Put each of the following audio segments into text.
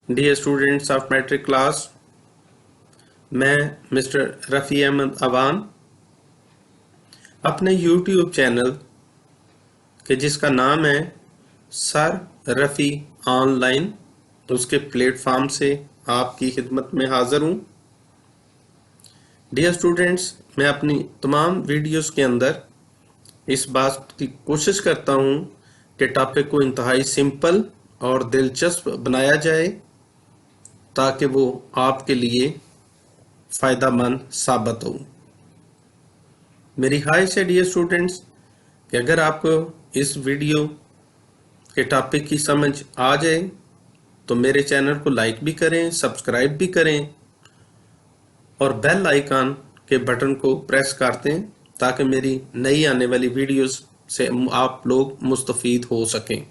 Dear students of matric class, मैं mister Rafi Ahmed Awan अपने YouTube channel के जिसका नाम है सर रफ़ी ऑनलाइन, उसके प्लेटफॉर्म से आपकी खिदमत में हाज़िर हूँ। डियर स्टूडेंट्स, मैं अपनी तमाम वीडियोस के अंदर इस बात की कोशिश करता हूँ कि टॉपिक को इंतहाई सिंपल और दिलचस्प बनाया जाए ताकि वो आपके लिए फ़ायदेमंद साबित हो। मेरी ख्वाहिश है डियर स्टूडेंट्स कि अगर आपको इस वीडियो के टॉपिक की समझ आ जाए तो मेरे चैनल को लाइक भी करें, सब्सक्राइब भी करें और बेल आइकन के बटन को प्रेस कर दें ताकि मेरी नई आने वाली वीडियोस से आप लोग मुस्तफ़ीद हो सकें।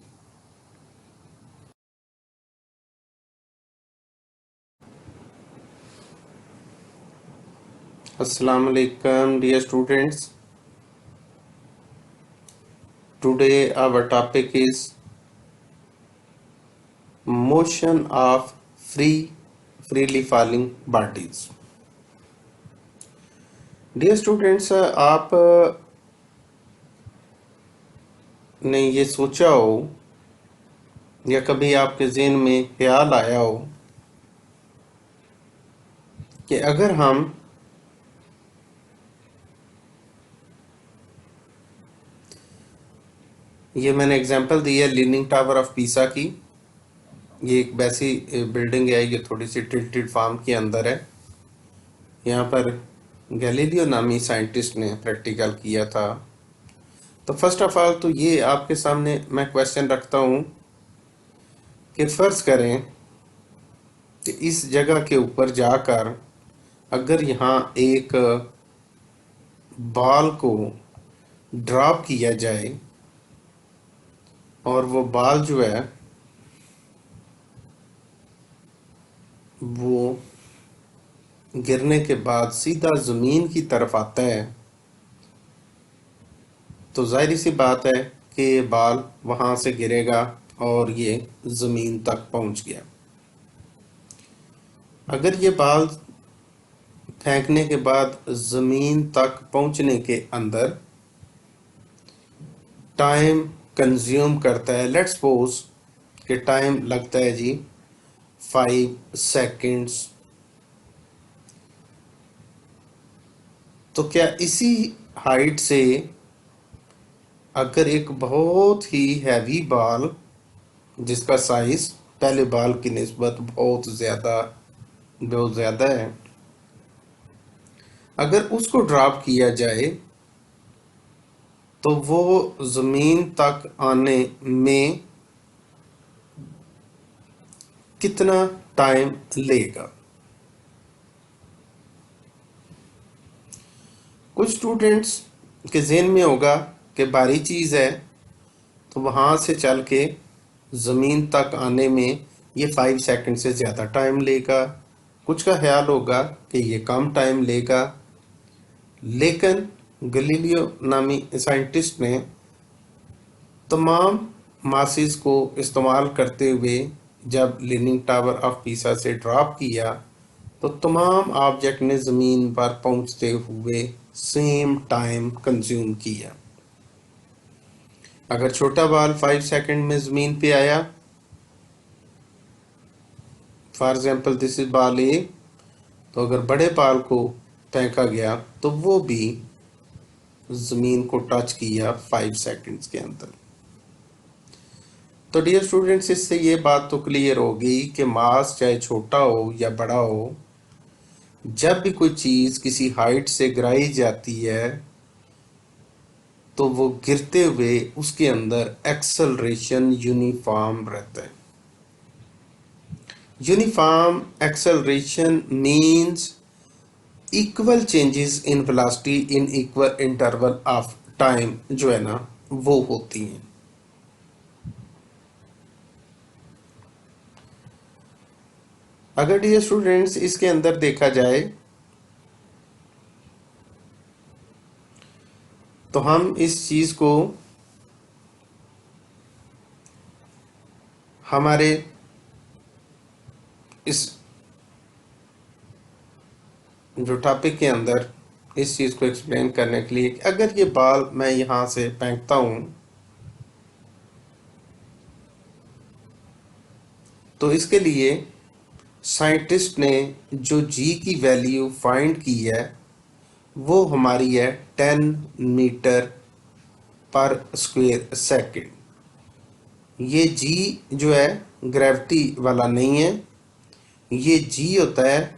अस्सलाम वालेकुम dear students, today our topic is motion of freely falling bodies. Dear students, आप ने ये सोचा हो या कभी आपके ज़हन में ख्याल आया हो कि अगर हम ये मैंने एग्जांपल दी है लीनिंग टावर ऑफ पीसा की। ये एक वैसी बिल्डिंग है, ये थोड़ी सी टिल्टेड फार्म के अंदर है। यहाँ पर गैलीलियो नामी साइंटिस्ट ने प्रैक्टिकल किया था। तो फर्स्ट ऑफ ऑल तो ये आपके सामने मैं क्वेश्चन रखता हूँ कि फ़र्ज़ करें कि इस जगह के ऊपर जाकर अगर यहाँ एक बॉल को ड्रॉप किया जाए और वो बॉल जो है वो गिरने के बाद सीधा ज़मीन की तरफ आता है, तो ज़ाहिर सी बात है कि ये बॉल वहाँ से गिरेगा और ये ज़मीन तक पहुँच गया। अगर ये बॉल फेंकने के बाद ज़मीन तक पहुँचने के अंदर टाइम कंज्यूम करता है, लेट्स सपोज कि टाइम लगता है जी 5 सेकंड्स, तो क्या इसी हाइट से अगर एक बहुत ही हैवी बॉल जिसका साइज पहले बॉल की निस्बत बहुत ज़्यादा है, अगर उसको ड्रॉप किया जाए तो वो ज़मीन तक आने में कितना टाइम लेगा? कुछ स्टूडेंट्स के ज़हन में होगा कि भारी चीज़ है तो वहाँ से चल के ज़मीन तक आने में ये 5 सेकंड से ज़्यादा टाइम लेगा। कुछ का ख्याल होगा कि ये कम टाइम लेगा, लेकिन गैलीलियो नामी साइंटिस्ट ने तमाम मासेस को इस्तेमाल करते हुए जब लीनिंग टावर ऑफ पीसा से ड्रॉप किया तो तमाम ऑब्जेक्ट ने ज़मीन पर पहुंचते हुए सेम टाइम कंज्यूम किया। अगर छोटा बॉल 5 सेकंड में ज़मीन पे आया, for example this is ball A, तो अगर बड़े बॉल को फेंका गया तो वो भी ज़मीन को टच किया 5 सेकंड्स के अंदर। तो डियर स्टूडेंट्स, इससे ये बात तो क्लियर हो गई कि मास चाहे छोटा हो या बड़ा हो, जब भी कोई चीज़ किसी हाइट से गिराई जाती है तो वो गिरते हुए उसके अंदर एक्सेलरेशन यूनिफॉर्म रहता है। Uniform acceleration means equal changes in velocity in equal interval of time जो है ना वो होती हैं। अगर डियर स्टूडेंट्स इसके अंदर देखा जाए तो हम इस चीज़ को हमारे इस जो टॉपिक के अंदर इस चीज़ को एक्सप्लेन करने के लिए कि अगर ये बॉल मैं यहाँ से फेंकता हूँ तो इसके लिए साइंटिस्ट ने जो जी की वैल्यू फाइंड की है वो हमारी है 10 मीटर पर स्क्वायर सेकंड। ये जी जो है ग्रेविटी वाला नहीं है, ये जी होता है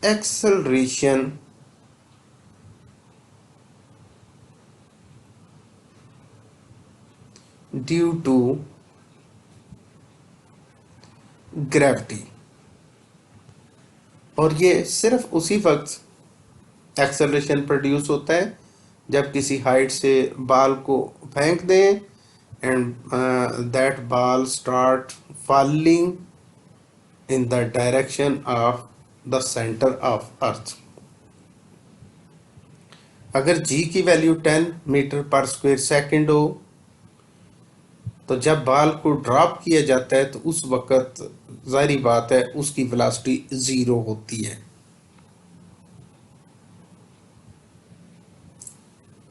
एक्सेलरेशन ड्यू टू ग्रेविटी। और ये सिर्फ उसी वक्त एक्सेलरेशन प्रोड्यूस होता है जब किसी हाइट से बॉल को फेंक दें and that ball start falling in the direction of the centre of earth. अगर जी की value 10 metre per square second हो तो जब बॉल को ड्रॉप किया जाता है तो उस वक्त जाहिर बात है उसकी वेलोसिटी 0 होती है।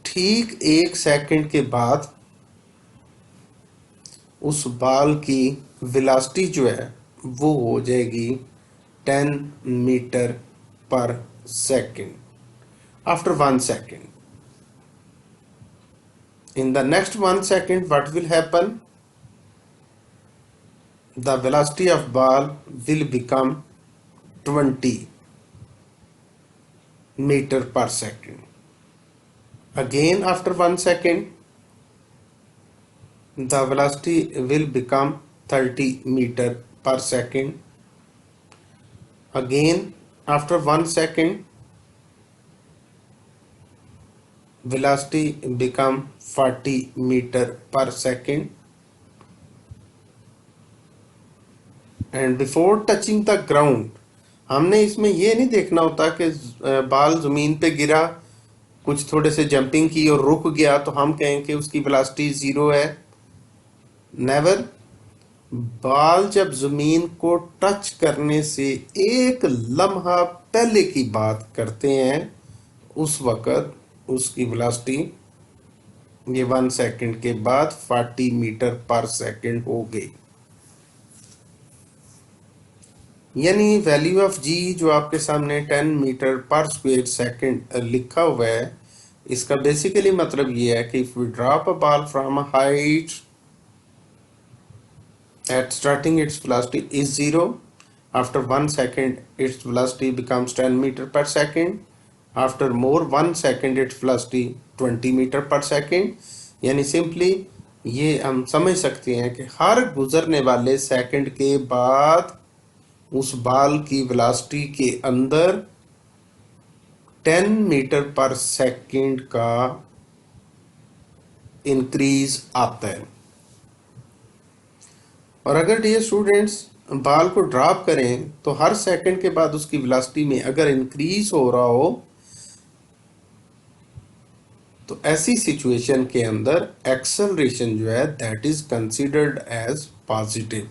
ठीक 1 सेकंड के बाद उस बॉल की वेलोसिटी जो है वो हो जाएगी 10 मीटर पर second after 1 second. In the next 1 second, what will happen? The velocity of ball will become 20 meter per second. Again, after 1 second, the velocity will become 30 meter per second. Again, after 1 second, velocity become 40 meter per second. And before touching the ground, हमने इसमें ये नहीं देखना होता कि ball जमीन पे गिरा, कुछ थोड़े से जंपिंग की और रुक गया तो हम कहें कि उसकी वेलोसिटी 0 है। नेवर। बॉल जब जमीन को टच करने से एक लम्हा पहले की बात करते हैं उस वक्त उसकी वेलोसिटी ये 1 सेकंड के बाद 40 मीटर पर सेकंड हो गई। यानी वैल्यू ऑफ जी जो आपके सामने 10 मीटर पर स्क्वायर सेकंड लिखा हुआ है, इसका बेसिकली मतलब ये है कि if we drop a ball from a height at starting its velocity is 0, after 1 second its velocity becomes 10 meter per second, after more 1 second its velocity 20 meter per second। यानी simply ये हम समझ सकते हैं कि हर गुजरने वाले सेकंड के बाद उस बॉल की वेलोसिटी के अंदर 10 मीटर पर सेकंड का इंक्रीज आता है। और अगर डियर स्टूडेंट्स बॉल को ड्रॉप करें तो हर सेकंड के बाद उसकी वेलोसिटी में अगर इंक्रीज हो रहा हो तो ऐसी सिचुएशन के अंदर एक्सेलरेशन जो है that is considered as positive.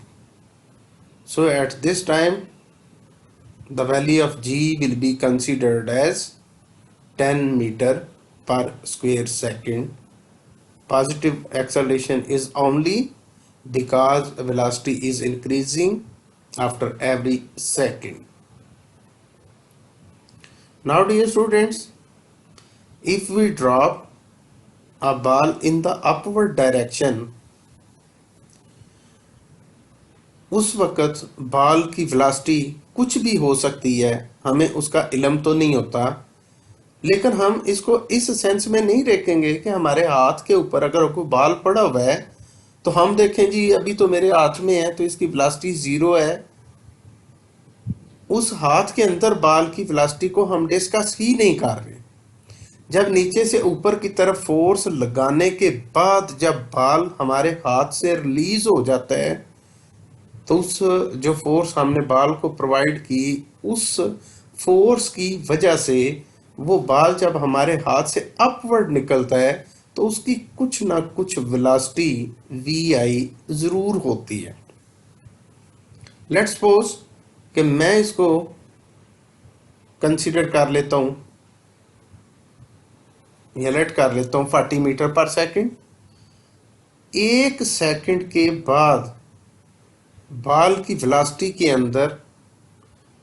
So at this time the value of g will be considered as 10 meter per square second. Positive acceleration is only because velocity is increasing after every second. Now dear students, if we drop a ball in the upward direction, उस वक्त ball की velocity कुछ भी हो सकती है, हमें उसका इल्म तो नहीं होता, लेकिन हम इसको इस सेंस में नहीं देखेंगे कि हमारे हाथ के ऊपर अगर कोई बॉल पड़ा हुआ है तो हम देखें जी अभी तो मेरे हाथ में है तो इसकी वेलोसिटी 0 है। उस हाथ के अंदर बॉल की वेलोसिटी को हम डिस्कस ही नहीं कर रहे। जब नीचे से ऊपर की तरफ फोर्स लगाने के बाद जब बॉल हमारे हाथ से रिलीज हो जाता है तो उस जो फोर्स हमने बॉल को प्रोवाइड की उस फोर्स की वजह से वो बॉल जब हमारे हाथ से अपवर्ड निकलता है तो उसकी कुछ ना कुछ वेलोसिटी vi जरूर होती है। लेट्स सपोज कि मैं इसको कंसीडर कर लेता हूँ या लेट कर लेता हूँ 40 मीटर पर सेकंड। 1 सेकंड के बाद बॉल की वेलोसिटी के अंदर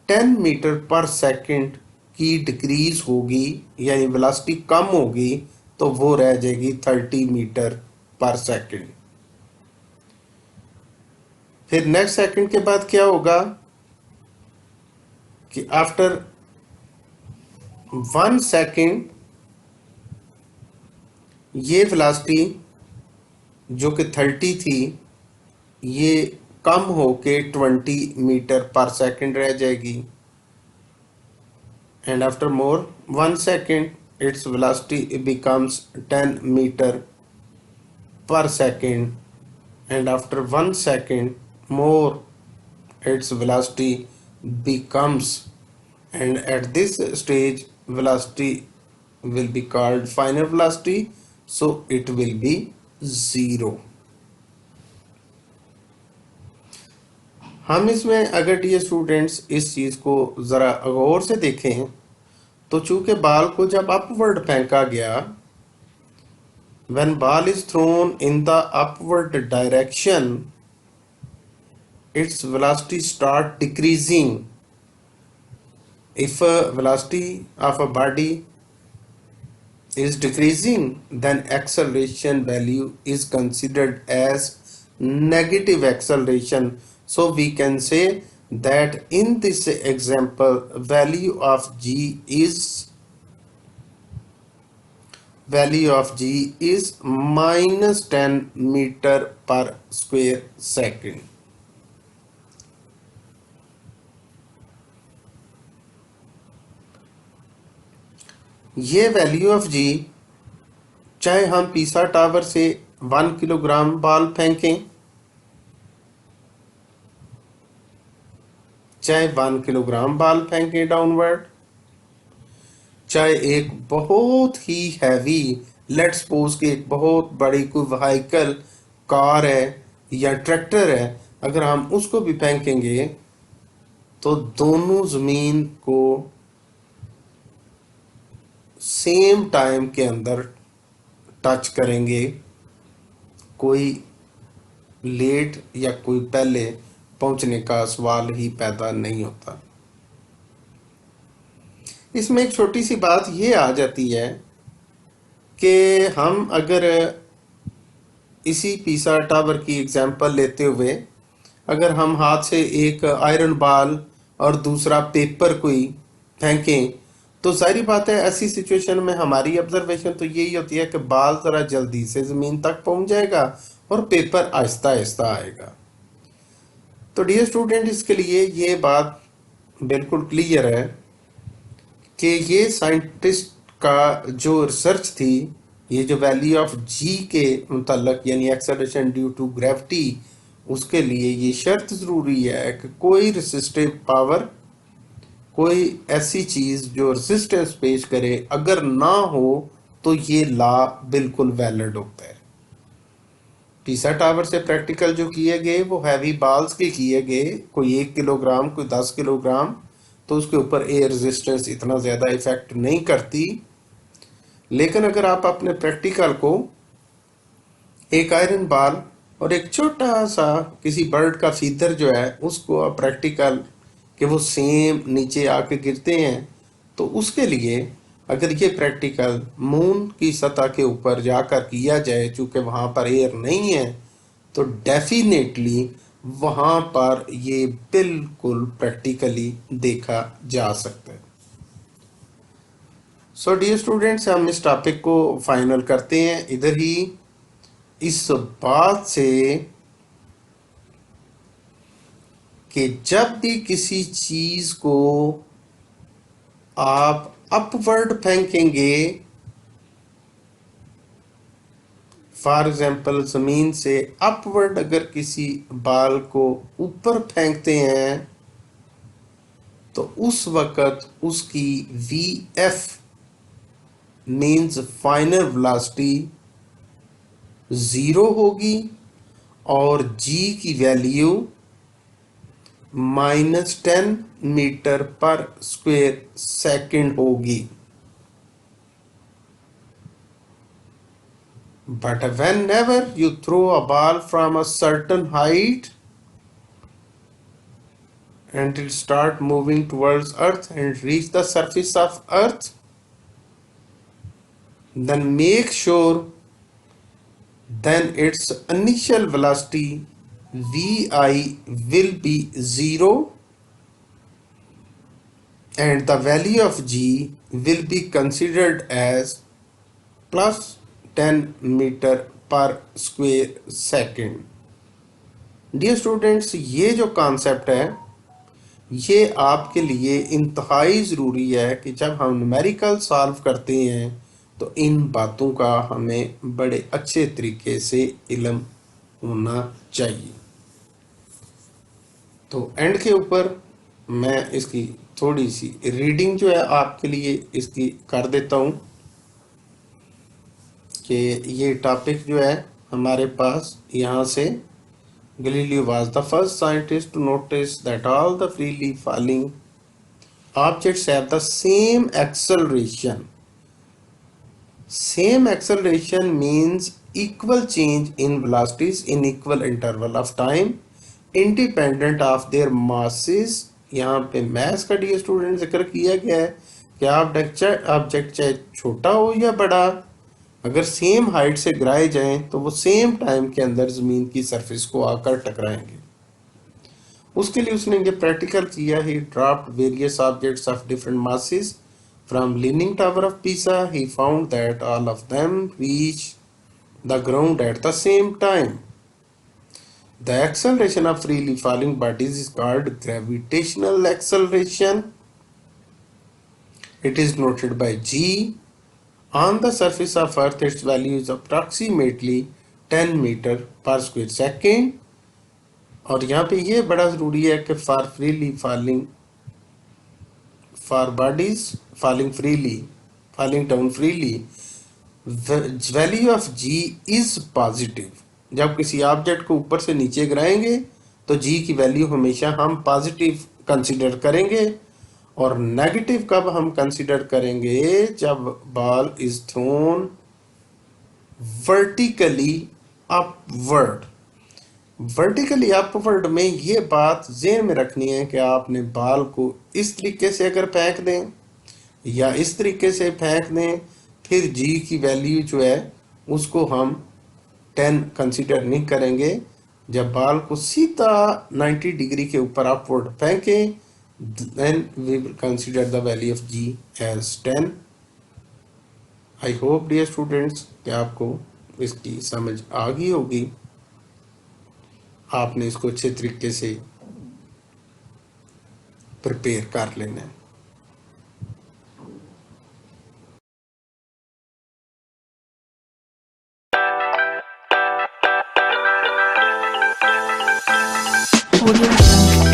10 मीटर पर सेकंड की डिक्रीज होगी, यानी वेलोसिटी कम होगी, तो वो रह जाएगी 30 मीटर पर सेकंड। फिर नेक्स्ट सेकंड के बाद क्या होगा कि आफ्टर 1 सेकंड ये वेलोसिटी जो कि 30 थी ये कम होके 20 मीटर पर सेकंड रह जाएगी। And after more 1 second its velocity becomes 10 metre per second, and after 1 second more its velocity becomes, and at this stage velocity will be called final velocity, so it will be 0। हम इसमें अगर dear students इस चीज को जरा गौर से देखें तो चूंकि बाल को जब अपवर्ड फेंका गया, when ball is thrown in the upward direction its velocity start decreasing। if a velocity of a body is decreasing, then acceleration value is considered as negative acceleration, so we can say that in this example value of g is minus 10 meter per square second। ये value of जी चाहे हम पीसा tower से 1 kilogram ball फेंकें, चाहे 1 kilogram ball फेंकें downward, चाहे एक बहुत ही heavy, let's suppose कि एक बहुत बड़ी कोई व्हीकल कार है या ट्रैक्टर है, अगर हम उसको भी फेंकेंगे तो दोनों जमीन को सेम टाइम के अंदर टच करेंगे, कोई लेट या कोई पहले पहुंचने का सवाल ही पैदा नहीं होता। इसमें एक छोटी सी बात ये आ जाती है कि हम अगर इसी पीसा टावर की एग्जांपल लेते हुए अगर हम हाथ से एक आयरन बॉल और दूसरा पेपर कोई फेंकें तो सारी बात है ऐसी सिचुएशन में हमारी ऑब्जर्वेशन तो यही होती है कि बॉल जरा जल्दी से जमीन तक पहुंच जाएगा और पेपर आहिस्ता आहिस्ता आएगा। तो डियर स्टूडेंट इसके लिए ये बात बिल्कुल क्लियर है कि ये साइंटिस्ट का जो रिसर्च थी, ये जो वैल्यू ऑफ जी के मुतल्लक यानी एक्सेलरेशन ड्यू टू ग्रेविटी, उसके लिए ये शर्त ज़रूरी है कि कोई रेसिस्टिव पावर, कोई ऐसी चीज़ जो रेजिस्टेंस पेश करे अगर ना हो तो ये लॉ बिल्कुल वैलिड होता है। पीसा टावर से प्रैक्टिकल जो किए गए वो हैवी बॉल्स के किए गए, कोई 1 किलोग्राम कोई 10 किलोग्राम, तो उसके ऊपर एयर रेजिस्टेंस इतना ज़्यादा इफेक्ट नहीं करती। लेकिन अगर आप अपने प्रैक्टिकल को एक आयरन बॉल और एक छोटा सा किसी बर्ड का फीदर जो है उसको आप प्रैक्टिकल कि वो सेम नीचे आके गिरते हैं, तो उसके लिए अगर ये प्रैक्टिकल मून की सतह के ऊपर जाकर किया जाए, चूँकि वहाँ पर एयर नहीं है, तो डेफिनेटली वहाँ पर ये बिल्कुल प्रैक्टिकली देखा जा सकता है। सो डियर स्टूडेंट्स हम इस टॉपिक को फाइनल करते हैं इधर ही, इस बात से कि जब भी किसी चीज को आप अपवर्ड फेंकेंगे, फॉर एग्जाम्पल जमीन से अपवर्ड अगर किसी बाल को ऊपर फेंकते हैं तो उस वक्त उसकी V F means final velocity 0 होगी और जी की value -10 metre per square second होगी। But whenever you throw a ball from a certain height and it start moving towards earth and reach the surface of earth, then make sure then its initial velocity vi will be 0 and the value of g will be considered as plus 10 metre per square second. Dear students, ये जो concept है ये आपके लिए इंतहाई ज़रूरी है कि जब हम न्यूमेरिकल सॉल्व करते हैं तो इन बातों का हमें बड़े अच्छे तरीके से इल्म होना चाहिए। तो एंड के ऊपर मैं इसकी थोड़ी सी रीडिंग जो है आपके लिए इसकी कर देता हूँ कि ये टॉपिक जो है हमारे पास यहाँ से Galileo was the first scientist to notice that all the freely falling objects have the same acceleration. Same acceleration means equal change in velocities in equal interval of time independent of their masses. यहाँ पे mass का dear student जिक्र किया गया है कि object चाहे छोटा हो या बड़ा, अगर सेम हाइट से गिराए जाएं तो वो सेम टाइम के अंदर ज़मीन की सरफेस को आकर टकराएंगे। उसके लिए उसने ये प्रैक्टिकल किया। ही dropped various objects of different masses from leaning tower of Pisa. He found that all of them reach the ground at the same time. The acceleration of freely falling bodies is called gravitational acceleration. It is noted by g. On the surface of Earth, its value is approximately 10 metre per square second. और यहाँ पे ये बड़ा ज़रूरी है कि for freely falling for bodies falling freely falling down freely value of g is positive. जब किसी ऑब्जेक्ट को ऊपर से नीचे गिराएंगे तो जी की वैल्यू हमेशा हम पॉजिटिव कंसीडर करेंगे, और नेगेटिव कब हम कंसीडर करेंगे? जब ball is thrown vertically upward. Vertically upward में ये बात ज़हन में रखनी है कि आपने बॉल को इस तरीके से अगर फेंक दें या इस तरीके से फेंक दें, फिर जी की वैल्यू जो है उसको हम 10 कंसीडर नहीं करेंगे। जब बॉल को सीधा 90 डिग्री के ऊपर upward फेंकें, then we will consider the value of g as 10. I hope dear students कि आपको इसकी समझ आ गई होगी। आपने इसको अच्छे तरीके से प्रिपेयर कर लेना है। Audio Jungle.